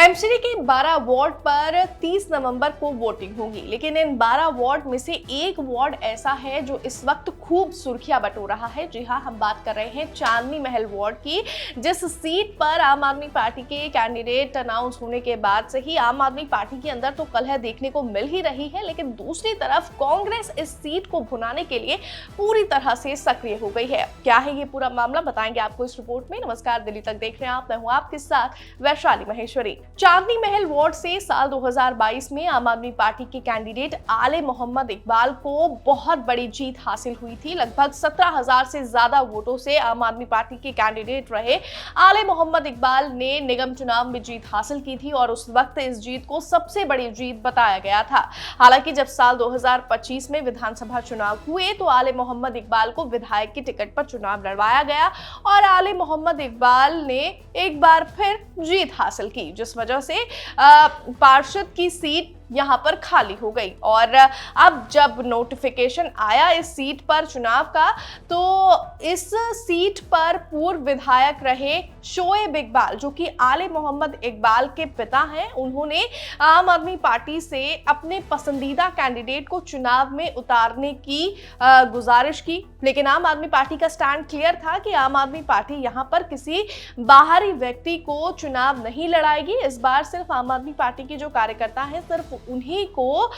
MCD के 12 ward पर 30 नवंबर को वोटिंग होगी, लेकिन इन 12 वार्ड में से एक वार्ड ऐसा है जो इस वक्त खूब सुर्खियां बटो रहा है। जी हां, हम बात कर रहे हैं चांदनी महल वार्ड की, जिस सीट पर आम आदमी पार्टी के कैंडिडेट अनाउंस होने के बाद से ही आम आदमी पार्टी के अंदर तो कलह देखने को मिल ही रही है, लेकिन दूसरी तरफ कांग्रेस इस सीट को भुनाने के लिए पूरी तरह से सक्रिय हो गई है। क्या है ये पूरा मामला, बताएंगे आपको इस रिपोर्ट में। नमस्कार, दिल्ली तक देख रहे हैं आप, मैं हूं आपके साथ वैशाली महेश्वरी। चांदनी महल वार्ड से साल 2022 में आम आदमी पार्टी के कैंडिडेट आले मोहम्मद इकबाल को बहुत बड़ी जीत हासिल हुई थी। लगभग 17,000 से ज्यादा वोटों से आम आदमी पार्टी के कैंडिडेट रहे आले मोहम्मद इकबाल ने निगम चुनाव में जीत हासिल की थी और उस वक्त इस जीत को सबसे बड़ी जीत बताया गया था। हालांकि जब साल 2025 में विधानसभा चुनाव हुए तो आले मोहम्मद इकबाल को विधायक की टिकट पर चुनाव लड़वाया गया और आले मोहम्मद इकबाल ने एक बार फिर जीत हासिल की, जिस वजह से पार्षद की सीट यहां पर खाली हो गई। और अब जब नोटिफिकेशन आया इस सीट पर चुनाव का, तो इस सीट पर पूर्व विधायक रहे शोएब इकबाल, जो कि आले मोहम्मद इकबाल के पिता हैं, उन्होंने आम आदमी पार्टी से अपने पसंदीदा कैंडिडेट को चुनाव में उतारने की गुजारिश की। लेकिन आम आदमी पार्टी का स्टैंड क्लियर था कि आम आदमी पार्टी यहां पर किसी बाहरी व्यक्ति को चुनाव नहीं लड़ाएगी। इस बार सिर्फ आम आदमी पार्टी के जो कार्यकर्ता हैं, सिर्फ उन्हीं को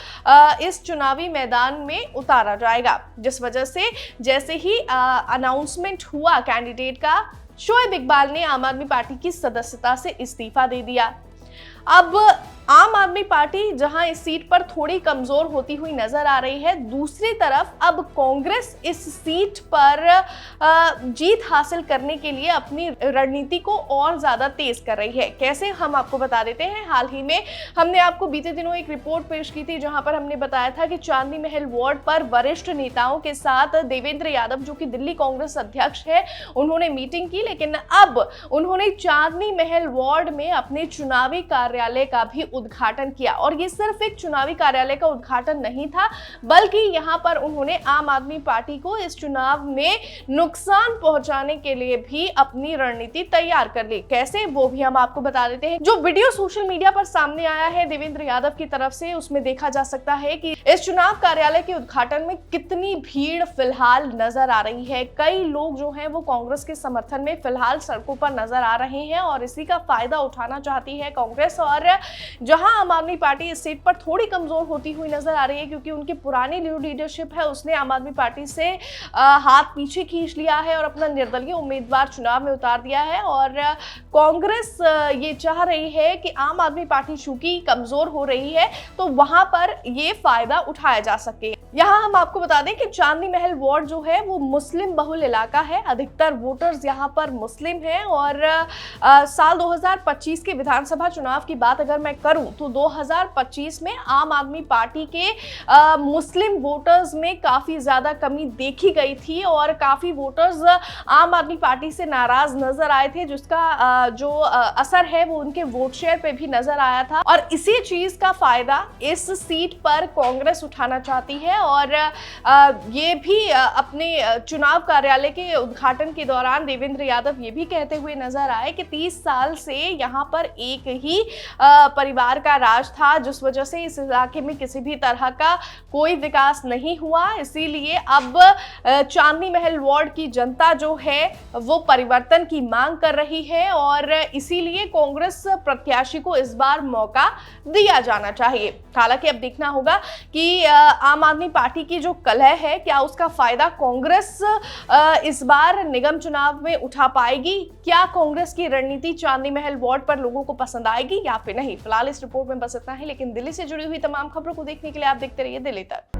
इस चुनावी मैदान में उतारा जाएगा, जिस वजह से जैसे ही अनाउंसमेंट हुआ कैंडिडेट का, शोएब इकबाल ने आम आदमी पार्टी की सदस्यता से इस्तीफा दे दिया। अब आम आदमी पार्टी जहां इस सीट पर थोड़ी कमजोर होती हुई नजर आ रही है, दूसरी तरफ अब कांग्रेस इस सीट पर जीत हासिल करने के लिए अपनी रणनीति को और ज्यादा तेज कर रही है। कैसे, हम आपको बता देते हैं। हाल ही में हमने आपको बीते दिनों एक रिपोर्ट पेश की थी, जहां पर हमने बताया था कि चांदनी महल वार्ड पर वरिष्ठ नेताओं के साथ देवेंद्र यादव, जो कि दिल्ली कांग्रेस अध्यक्ष है, उन्होंने मीटिंग की। लेकिन अब उन्होंने चांदनी महल वार्ड में अपने चुनावी कार्यालय का भी उद्घाटन किया, और ये सिर्फ एक चुनावी कार्यालय का उद्घाटन नहीं था, बल्कि यहां पर उन्होंने आम आदमी पार्टी को इस चुनाव में नुकसान पहुंचाने के लिए भी अपनी रणनीति तैयार कर ली। कैसे, वो भी हम आपको बता देते हैं। जो वीडियो सोशल मीडिया पर सामने आया है देवेंद्र यादव की तरफ से, उसमें देखा जा सकता है कि इस चुनाव कार्यालय के उद्घाटन में कितनी भीड़ फिलहाल नजर आ रही है। कई लोग जो हैं वो कांग्रेस के समर्थन में फिलहाल सड़कों पर नजर आ रहे हैं और इसी का फायदा उठाना चाहती है कांग्रेस। और जहां आम आदमी पार्टी इस सीट पर थोड़ी कमजोर होती हुई नजर आ रही है, क्योंकि उनकी पुरानी न्यू लीडरशिप है, उसने आम आदमी पार्टी से हाथ पीछे खींच लिया है और अपना निर्दलीय उम्मीदवार चुनाव में उतार दिया है। और कांग्रेस ये चाह रही है कि आम आदमी पार्टी चूंकि कमजोर हो रही है, तो वहां पर ये फायदा उठाया जा सके। यहाँ हम आपको बता दें कि चांदनी महल वार्ड जो है वो मुस्लिम बहुल इलाका है, अधिकतर वोटर्स यहाँ पर मुस्लिम हैं। और साल 2025 के विधानसभा चुनाव की बात अगर मैं करूं तो 2025 में आम आदमी पार्टी के मुस्लिम वोटर्स में काफी ज्यादा कमी देखी गई थी और काफी वोटर्स आम आदमी पार्टी से नाराज नजर आए थे, जिसका जो असर है वो उनके वोट शेयर पे भी नजर आया था। और इसी चीज का फायदा इस सीट पर कांग्रेस उठाना चाहती है। और ये भी अपने चुनाव कार्यालय के उद्घाटन के दौरान देवेंद्र यादव ये भी कहते हुए नजर आए कि 30 साल से यहाँ पर एक ही परिवार का राज था, जिस वजह से इस इलाके में किसी भी तरह का कोई विकास नहीं हुआ। इसीलिए अब चांदनी महल वार्ड की जनता जो है वो परिवर्तन की मांग कर रही है और इसीलिए कांग्रेस प्रत्याशी को इस बार मौका दिया जाना चाहिए। हालांकि अब देखना होगा कि आम आदमी पार्टी की जो कलह है, क्या उसका फायदा कांग्रेस इस बार निगम चुनाव में उठा पाएगी? क्या कांग्रेस की रणनीति चांदनी महल वार्ड पर लोगों को पसंद आएगी या फिर नहीं? फिलहाल इस रिपोर्ट में बस इतना ही, लेकिन दिल्ली से जुड़ी हुई तमाम खबरों को देखने के लिए आप देखते रहिए दिल्ली तक।